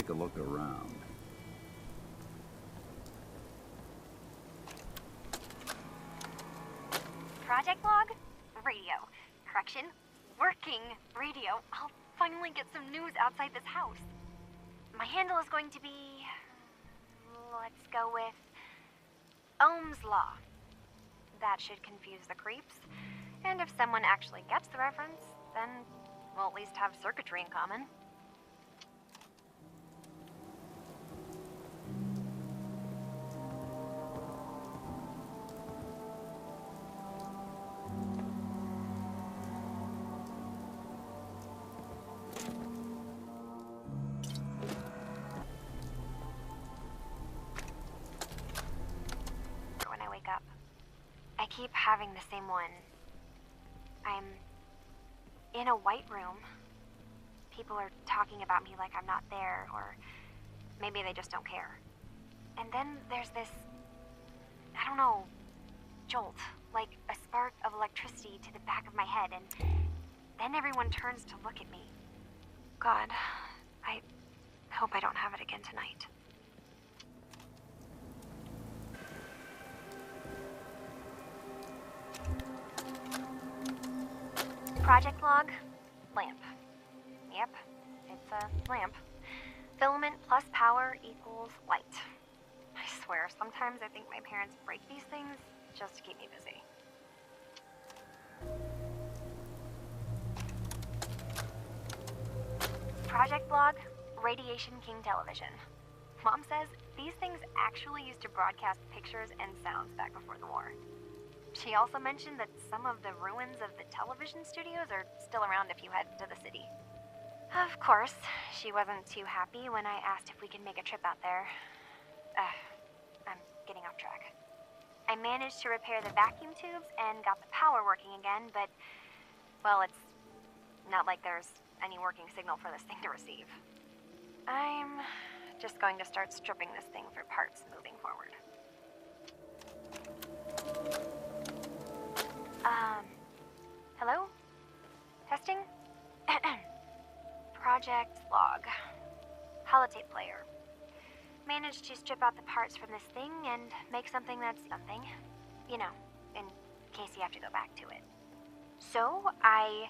take a look around. Project log? Radio. Correction. Working radio. I'll finally get some news outside this house. My handle is going to be... let's go with... Ohm's Law. That should confuse the creeps. And if someone actually gets the reference, then we'll at least have circuitry in common. When I wake up, I keep having the same one. I'm in a white room. People are talking about me like I'm not there, or maybe they just don't care. And then there's this, I don't know, jolt, like a spark of electricity to the back of my head, and then everyone turns to look at me. God, I hope I don't have it again tonight. Project log, lamp. Yep, it's a lamp. Filament plus power equals light. I swear, sometimes I think my parents break these things just to keep me busy. Project log, Radiation King television. Mom says these things actually used to broadcast pictures and sounds back before the war. She also mentioned that some of the ruins of the television studios are still around if you head to the city. Of course, she wasn't too happy when I asked if we could make a trip out there. I'm getting off track. I managed to repair the vacuum tubes and got the power working again, but, well, it's not like there's any working signal for this thing to receive. I'm just going to start stripping this thing for parts moving forward. Hello? Testing? Project log. Holotape player. Managed to strip out the parts from this thing and make something that's something. You know, in case you have to go back to it. So, I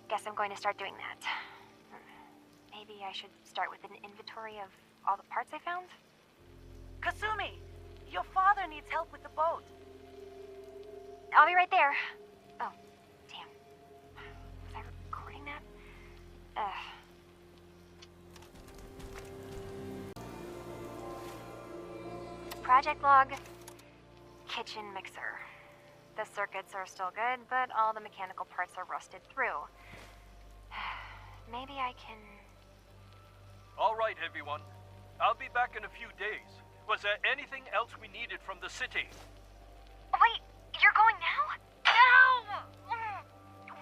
guess I'm going to start doing that. Maybe I should start with an inventory of all the parts I found? Kasumi, your father needs help with the boat. I'll be right there. Oh, damn. Was I recording that? Project log, kitchen mixer. The circuits are still good, but all the mechanical parts are rusted through. Maybe I can... All right, everyone. I'll be back in a few days. Was there anything else we needed from the city? Wait, you're going now? No!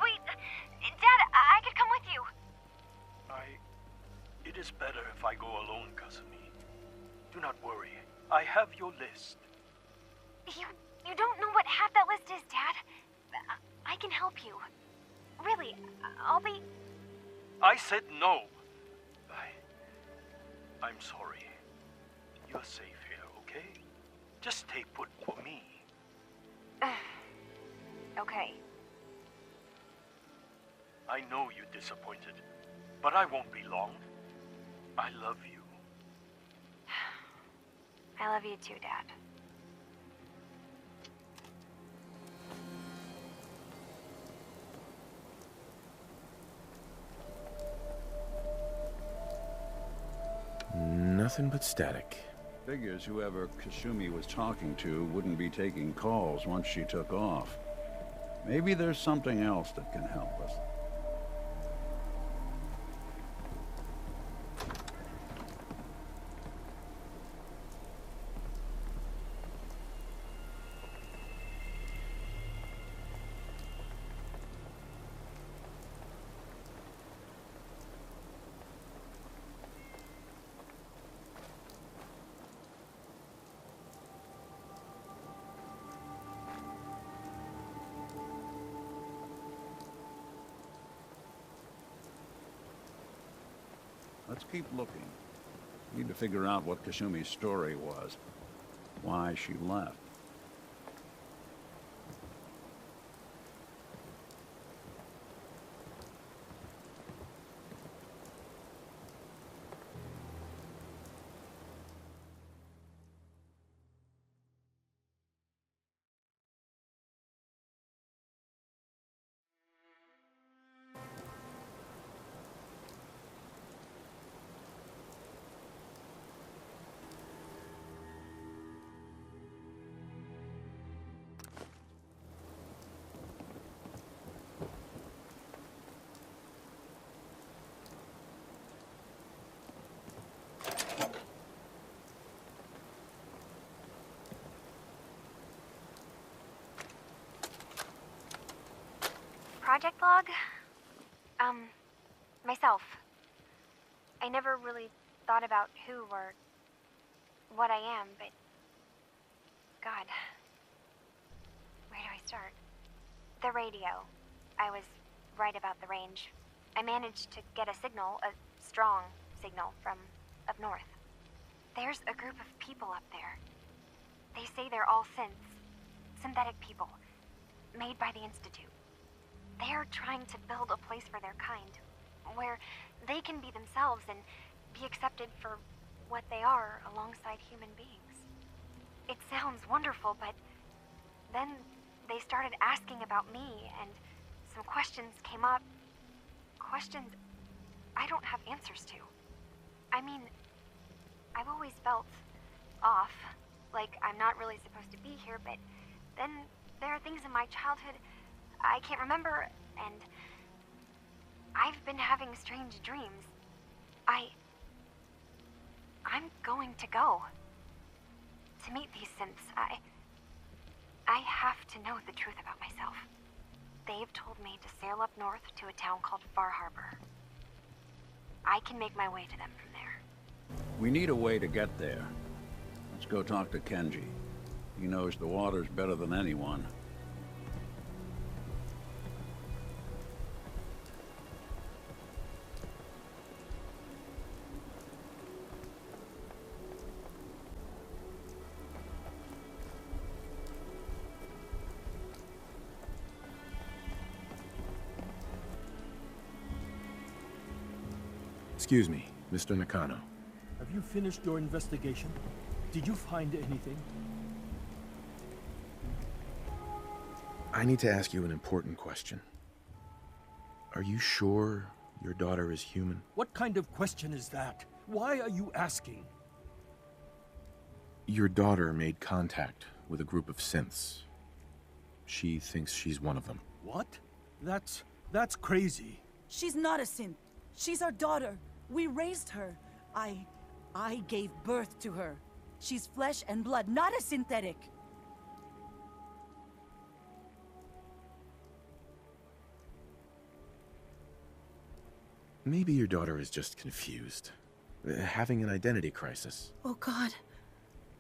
Wait, Dad, I could come with you. It is better if I go alone, Kasumi. Do not worry. I have your list. You don't know what half that list is, Dad. I can help you. Really, I'll be... I said no. I'm sorry. You're safe here, okay? Just stay put for me. Okay. I know you're disappointed, but I won't be long. I love you. I love you too, Dad. Nothing but static. Figures whoever Kasumi was talking to wouldn't be taking calls once she took off. Maybe there's something else that can help us. Let's keep looking. Need to figure out what Kasumi's story was. Why she left. Project log? Myself. I never really thought about who or what I am, but... God. Where do I start? The radio. I was right about the range. I managed to get a signal, a strong signal, from up north. There's a group of people up there. They say they're all synths. Synthetic people. Made by the Institute. They're trying to build a place for their kind, where they can be themselves and be accepted for what they are alongside human beings. It sounds wonderful, but then they started asking about me, and some questions came up. Questions I don't have answers to. I mean, I've always felt off, like I'm not really supposed to be here, but then there are things in my childhood I can't remember, and I've been having strange dreams. I'm going to go to meet these synths. I have to know the truth about myself. They've told me to sail up north to a town called Far Harbor. I can make my way to them from there. We need a way to get there. Let's go talk to Kenji. He knows the waters better than anyone. Excuse me, Mr. Nakano. Have you finished your investigation? Did you find anything? I need to ask you an important question. Are you sure your daughter is human? What kind of question is that? Why are you asking? Your daughter made contact with a group of synths. She thinks she's one of them. What? That's crazy. She's not a synth. She's our daughter. We raised her. I gave birth to her. She's flesh and blood, not a synthetic. Maybe your daughter is just confused. Having an identity crisis. Oh God.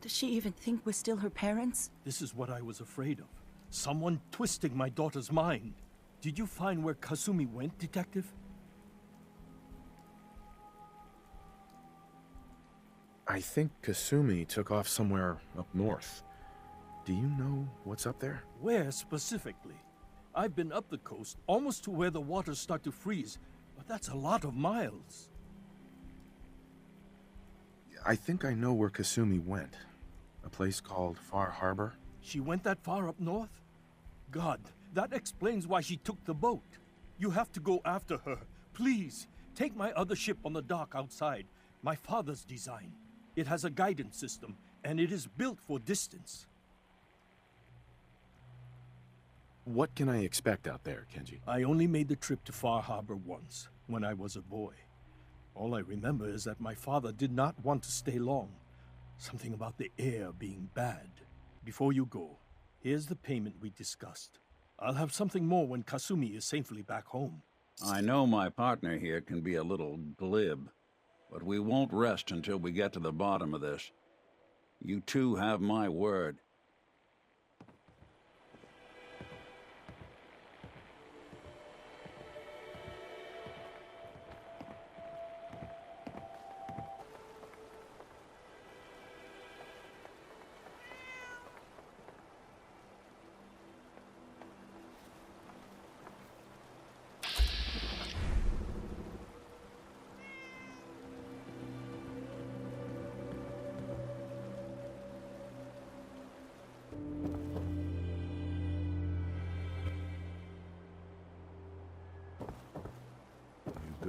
Does she even think we're still her parents? This is what I was afraid of. Someone twisting my daughter's mind. Did you find where Kasumi went, Detective? I think Kasumi took off somewhere up north. Do you know what's up there? Where specifically? I've been up the coast, almost to where the waters start to freeze, but that's a lot of miles. I think I know where Kasumi went. A place called Far Harbor. She went that far up north? God, that explains why she took the boat. You have to go after her. Please, take my other ship on the dock outside. My father's design. It has a guidance system, and it is built for distance. What can I expect out there, Kenji? I only made the trip to Far Harbor once, when I was a boy. All I remember is that my father did not want to stay long. Something about the air being bad. Before you go, here's the payment we discussed. I'll have something more when Kasumi is safely back home. I know my partner here can be a little glib, but we won't rest until we get to the bottom of this. You two have my word.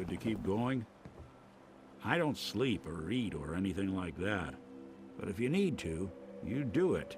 Good to keep going? I don't sleep or eat or anything like that. But if you need to, you do it.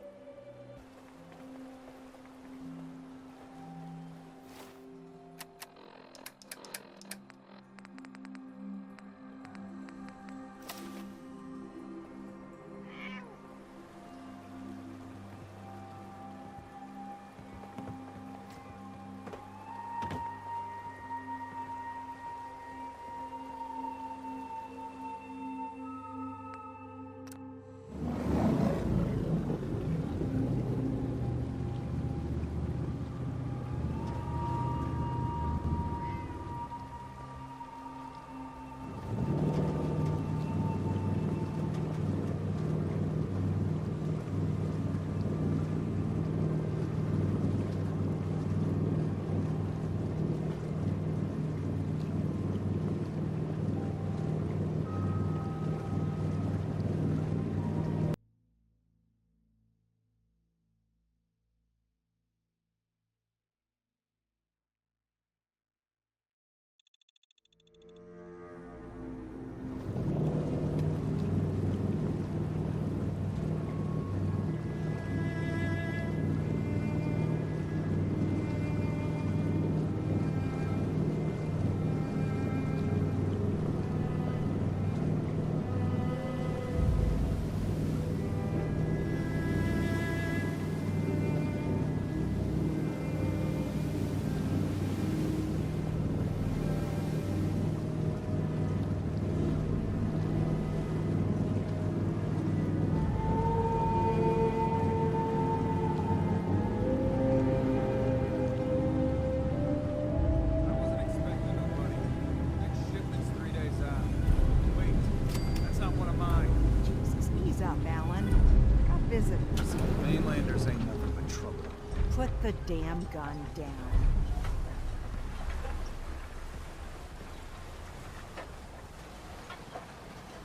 Put the damn gun down.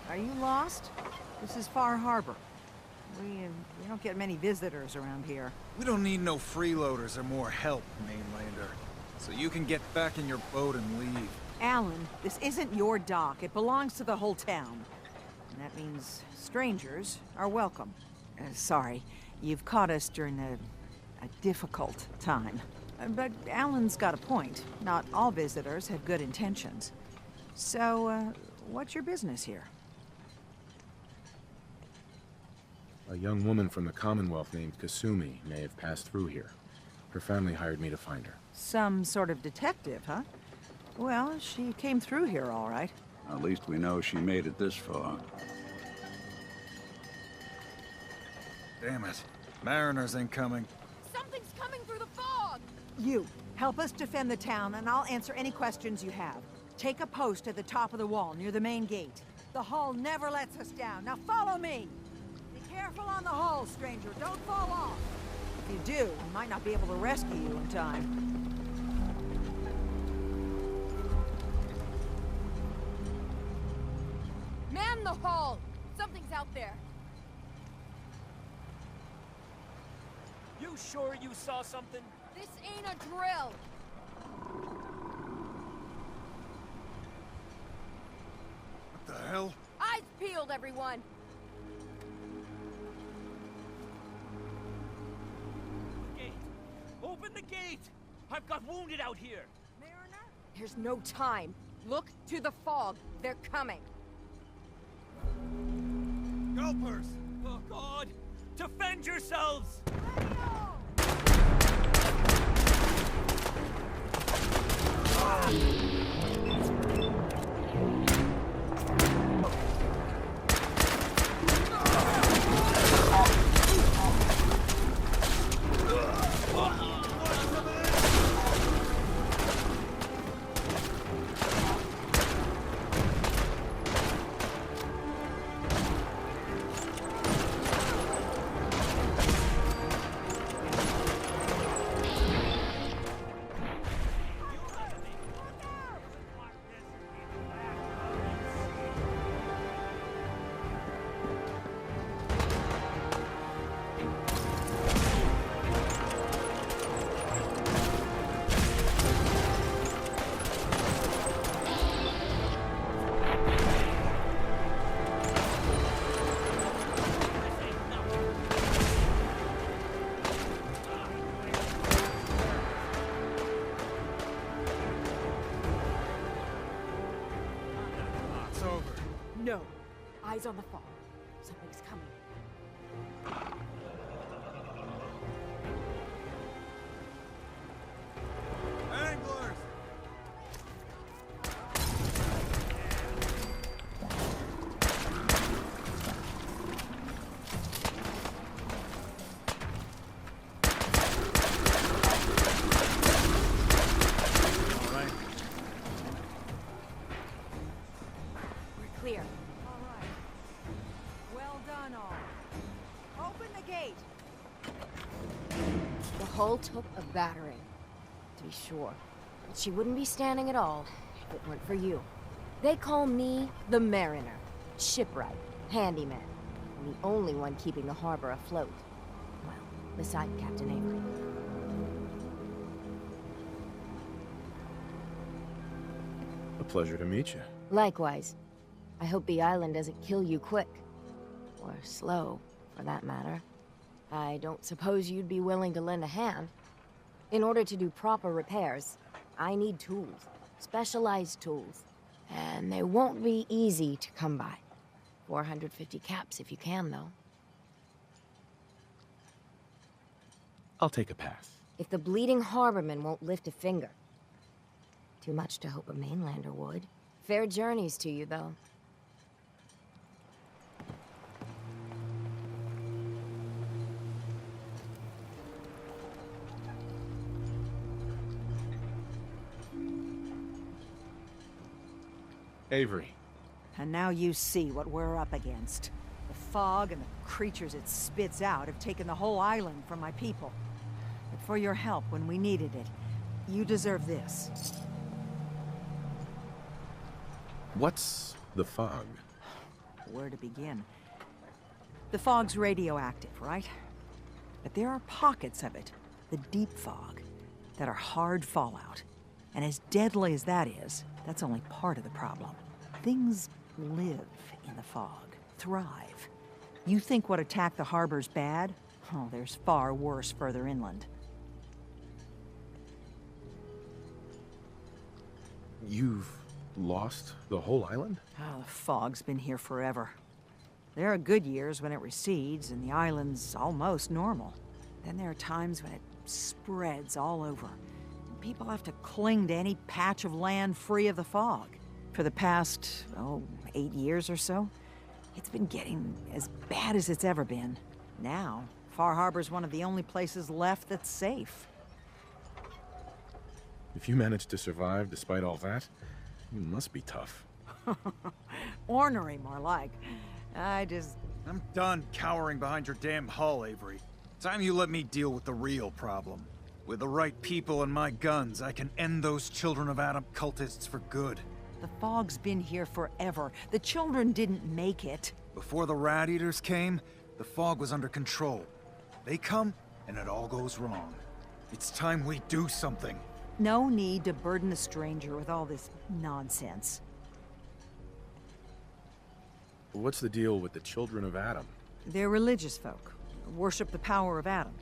Are you lost? This is Far Harbor. We don't get many visitors around here. We don't need no freeloaders or more help, mainlander. So you can get back in your boat and leave. Alan, this isn't your dock. It belongs to the whole town. And that means strangers are welcome. Sorry, you've caught us during a difficult time. But Alan's got a point. Not all visitors have good intentions. So, what's your business here? A young woman from the Commonwealth named Kasumi may have passed through here. Her family hired me to find her. Some sort of detective, huh? Well, she came through here all right. At least we know she made it this far. Damn it. Mariners incoming. Something's coming through the fog! You, help us defend the town, and I'll answer any questions you have. Take a post at the top of the wall, near the main gate. The hull never lets us down. Now follow me! Be careful on the hull, stranger. Don't fall off. If you do, we might not be able to rescue you in time. Man the hull! Something's out there. You sure you saw something? This ain't a drill! What the hell? Eyes peeled, everyone! Gate! Open the gate! I've got wounded out here! Mariner? There's no time. Look to the fog. They're coming. Gulpers! Oh, God! Defend yourselves! Eyes on the fog. Something's coming. Anglers! We're clear. All right. Well done, all. Open the gate. The hull took a battering, to be sure. But she wouldn't be standing at all if it weren't for you. They call me the Mariner, shipwright, handyman, and the only one keeping the harbor afloat. Well, beside Captain Avery. A pleasure to meet you. Likewise. I hope the island doesn't kill you quick. Or slow, for that matter. I don't suppose you'd be willing to lend a hand. In order to do proper repairs, I need tools. Specialized tools. And they won't be easy to come by. 450 caps if you can, though. I'll take a pass. If the bleeding harborman won't lift a finger. Too much to hope a mainlander would. Fair journeys to you, though. Avery. And now you see what we're up against. The fog and the creatures it spits out have taken the whole island from my people. But for your help when we needed it, you deserve this. What's the fog? Where to begin? The fog's radioactive, right? But there are pockets of it, the deep fog, that are hard fallout. And as deadly as that is, that's only part of the problem. Things live in the fog, thrive. You think what attacked the harbor's bad? Oh, there's far worse further inland. You've lost the whole island? Oh, the fog's been here forever. There are good years when it recedes and the island's almost normal. Then there are times when it spreads all over. People have to cling to any patch of land free of the fog. For the past, 8 years or so, it's been getting as bad as it's ever been. Now, Far Harbor's one of the only places left that's safe. If you managed to survive despite all that, you must be tough. Ornery, more like. I'm done cowering behind your damn hull, Avery. Time you let me deal with the real problem. With the right people and my guns, I can end those Children of Adam cultists for good. The fog's been here forever. The children didn't make it. Before the Rat Eaters came, the fog was under control. They come, and it all goes wrong. It's time we do something. No need to burden a stranger with all this nonsense. What's the deal with the Children of Adam? They're religious folk. Worship the power of Adam.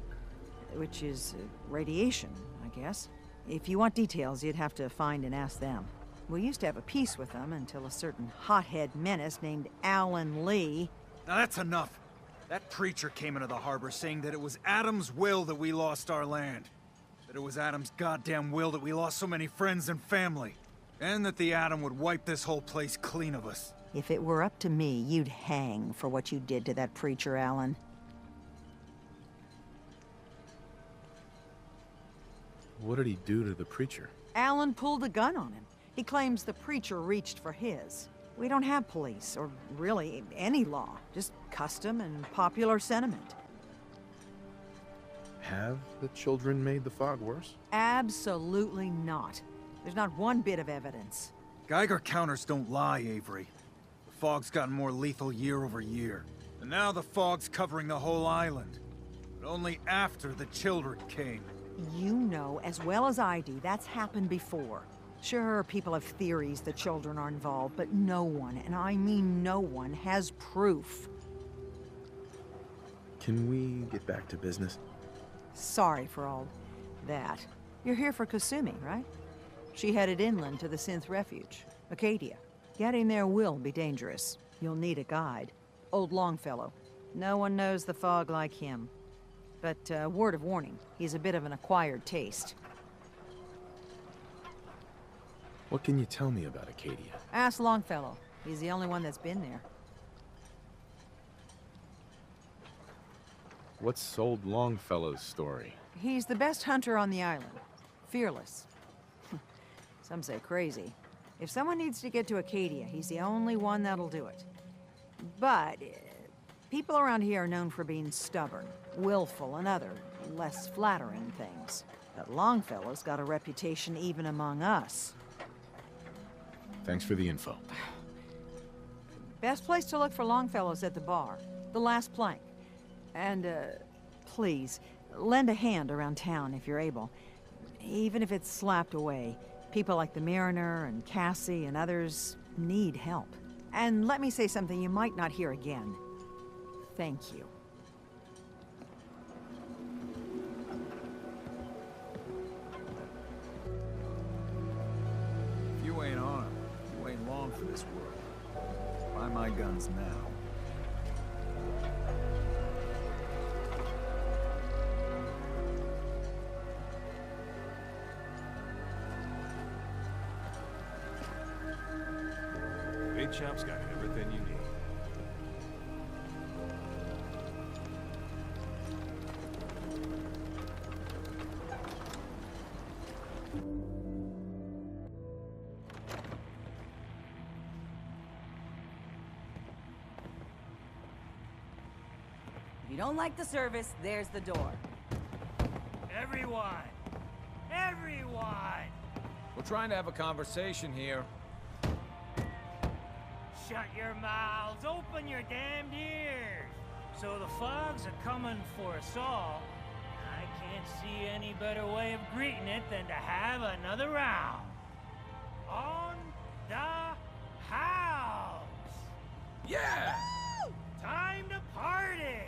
Which is radiation, I guess. If you want details, you'd have to find and ask them. We used to have a peace with them until a certain hothead menace named Alan Lee... Now that's enough. That preacher came into the harbor saying that it was Adam's will that we lost our land. That it was Adam's goddamn will that we lost so many friends and family. And that the Adam would wipe this whole place clean of us. If it were up to me, you'd hang for what you did to that preacher, Alan. What did he do to the preacher? Alan pulled a gun on him. He claims the preacher reached for his. We don't have police, or really any law. Just custom and popular sentiment. Have the children made the fog worse? Absolutely not. There's not one bit of evidence. Geiger counters don't lie, Avery. The fog's gotten more lethal year over year. And now the fog's covering the whole island. But only after the children came. You know as well as I do that's happened before. Sure, people have theories the children are involved, but no one, and I mean no one, has proof. Can we get back to business? Sorry for all that. You're here for Kasumi, right? She headed inland to the Synth Refuge, Acadia. Getting there will be dangerous. You'll need a guide. Old Longfellow. No one knows the fog like him. But, word of warning, he's a bit of an acquired taste. What can you tell me about Acadia? Ask Longfellow. He's the only one that's been there. What's old Longfellow's story? He's the best hunter on the island. Fearless. Some say crazy. If someone needs to get to Acadia, he's the only one that'll do it. But people around here are known for being stubborn, willful, and other, less flattering things. But Longfellow's got a reputation even among us. Thanks for the info. Best place to look for Longfellow's at the bar. The last plank. And, please, lend a hand around town if you're able. Even if it's slapped away. People like the Mariner and Cassie and others need help. And let me say something you might not hear again. Thank you. If you ain't armed, you ain't long for this world. Buy my guns now. Big Chop's got everything you need. If you don't like the service, there's the door. Everyone! Everyone! We're trying to have a conversation here. Shut your mouths, open your damned ears! So the fogs are coming for us all. I can't see any better way of greeting it than to have another round. On the house! Yeah! Woo! Time to party!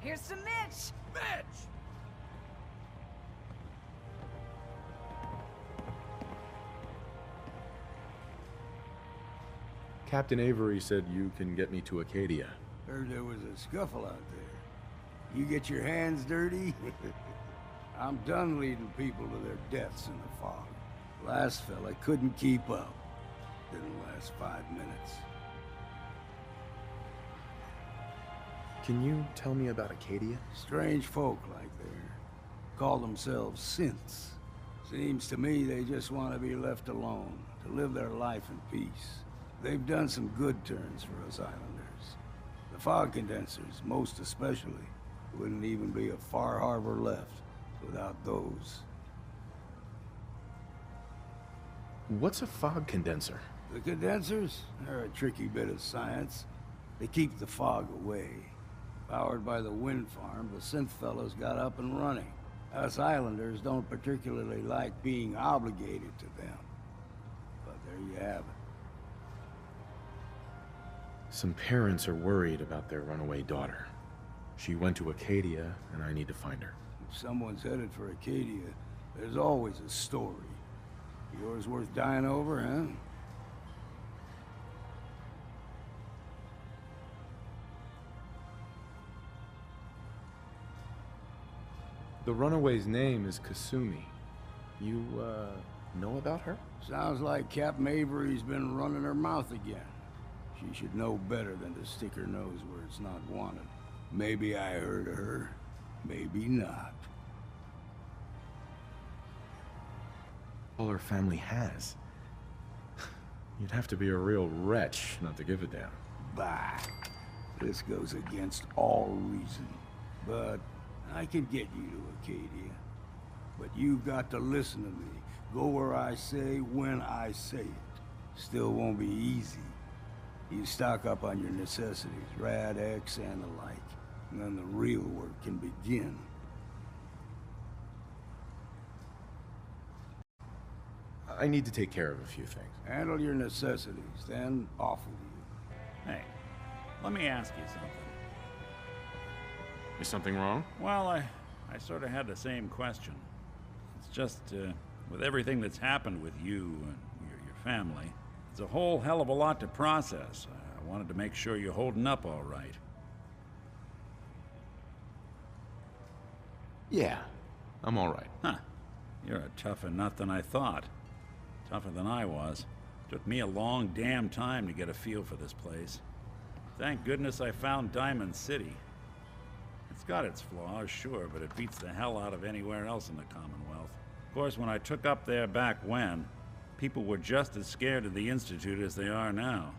Here's some Mitch! Mitch! Captain Avery said you can get me to Acadia. Heard there was a scuffle out there. You get your hands dirty? I'm done leading people to their deaths in the fog. Last fella couldn't keep up. Didn't last 5 minutes. Can you tell me about Acadia? Strange folk like there. Call themselves synths. Seems to me they just want to be left alone, to live their life in peace. They've done some good turns for us islanders. The fog condensers, most especially, wouldn't even be a Far Harbor left without those. What's a fog condenser? The condensers? They're a tricky bit of science. They keep the fog away. Powered by the wind farm, the synth fellows got up and running. Us islanders don't particularly like being obligated to them. But there you have it. Some parents are worried about their runaway daughter. She went to Acadia, and I need to find her. If someone's headed for Acadia, there's always a story. Yours worth dying over, huh? The runaway's name is Kasumi. You, know about her? Sounds like Captain Avery's been running her mouth again. She should know better than to stick her nose where it's not wanted. Maybe I heard of her, maybe not. All her family has. You'd have to be a real wretch not to give a damn. Bah! This goes against all reason. But I can get you to Acadia. But you've got to listen to me. Go where I say, when I say it. Still won't be easy. You stock up on your necessities, Rad X and the like. And then the real work can begin. I need to take care of a few things. Handle your necessities, then off with you. Hey, let me ask you something. Is something wrong? Well, I sort of had the same question. It's just, with everything that's happened with you and your family, it's a whole hell of a lot to process. I wanted to make sure you're holding up all right. Yeah, I'm all right. Huh. You're a tougher nut than I thought. Tougher than I was. Took me a long damn time to get a feel for this place. Thank goodness I found Diamond City. It's got its flaws, sure, but it beats the hell out of anywhere else in the Commonwealth. Of course, when I took up there back when, people were just as scared of the Institute as they are now.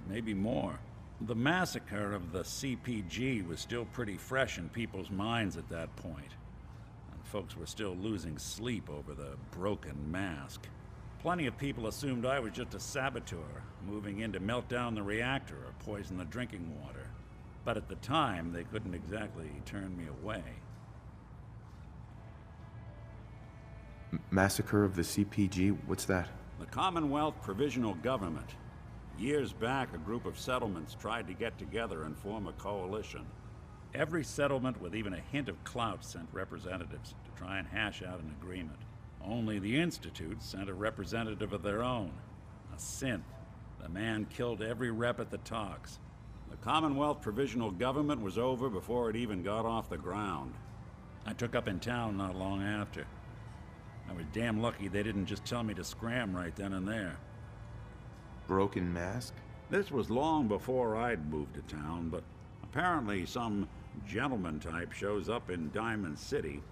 Maybe more. The massacre of the CPG was still pretty fresh in people's minds at that point. And folks were still losing sleep over the broken mask. Plenty of people assumed I was just a saboteur, moving in to melt down the reactor or poison the drinking water. But at the time, they couldn't exactly turn me away. Massacre of the CPG? What's that? The Commonwealth Provisional Government. Years back, a group of settlements tried to get together and form a coalition. Every settlement with even a hint of clout sent representatives to try and hash out an agreement. Only the Institute sent a representative of their own, a synth. The man killed every rep at the talks. The Commonwealth Provisional Government was over before it even got off the ground. I took up in town not long after. I was damn lucky they didn't just tell me to scram right then and there. Broken mask? This was long before I'd moved to town, but apparently some gentleman type shows up in Diamond City,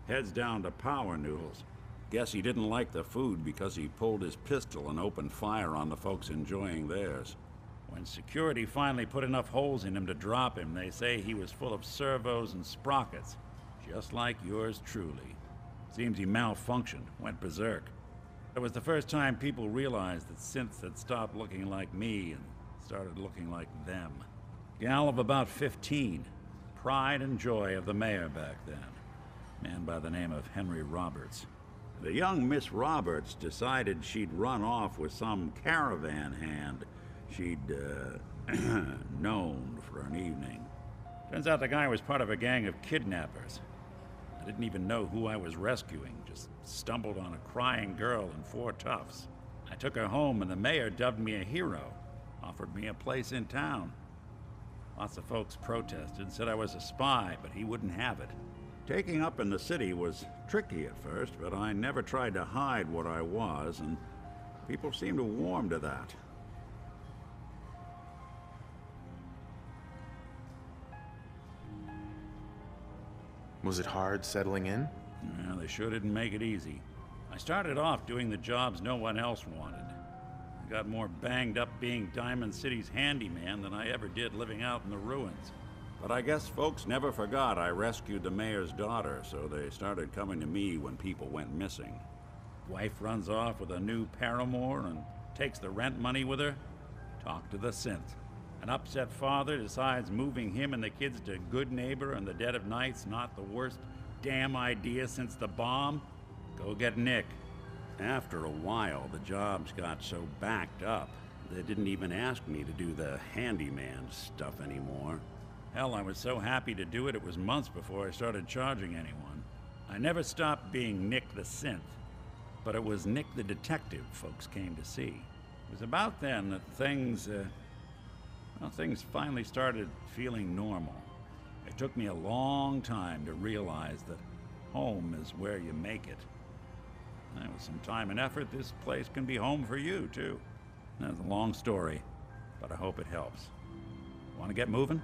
heads down to Power Noodles. Guess he didn't like the food because he pulled his pistol and opened fire on the folks enjoying theirs. When security finally put enough holes in him to drop him, they say he was full of servos and sprockets, just like yours truly. Seems he malfunctioned, went berserk. It was the first time people realized that synths had stopped looking like me and started looking like them. Gal of about 15, pride and joy of the mayor back then, man by the name of Henry Roberts. The young Miss Roberts decided she'd run off with some caravan hand she'd known for an evening. Turns out the guy was part of a gang of kidnappers. I didn't even know who I was rescuing, just stumbled on a crying girl and 4 toughs. I took her home and the mayor dubbed me a hero, offered me a place in town. Lots of folks protested, said I was a spy, but he wouldn't have it. Taking up in the city was tricky at first, but I never tried to hide what I was, and people seemed to warm to that. Was it hard settling in? Yeah, they sure didn't make it easy. I started off doing the jobs no one else wanted. I got more banged up being Diamond City's handyman than I ever did living out in the ruins. But I guess folks never forgot I rescued the mayor's daughter, so they started coming to me when people went missing. Wife runs off with a new paramour and takes the rent money with her. Talk to the synth. An upset father decides moving him and the kids to Good Neighbor in the dead of night's not the worst damn idea since the bomb. Go get Nick. After a while, the jobs got so backed up, they didn't even ask me to do the handyman stuff anymore. Hell, I was so happy to do it, it was months before I started charging anyone. I never stopped being Nick the Synth, but it was Nick the Detective folks came to see. It was about then that things finally started feeling normal. It took me a long time to realize that home is where you make it. And with some time and effort, this place can be home for you, too. That's a long story, but I hope it helps. Want to get moving?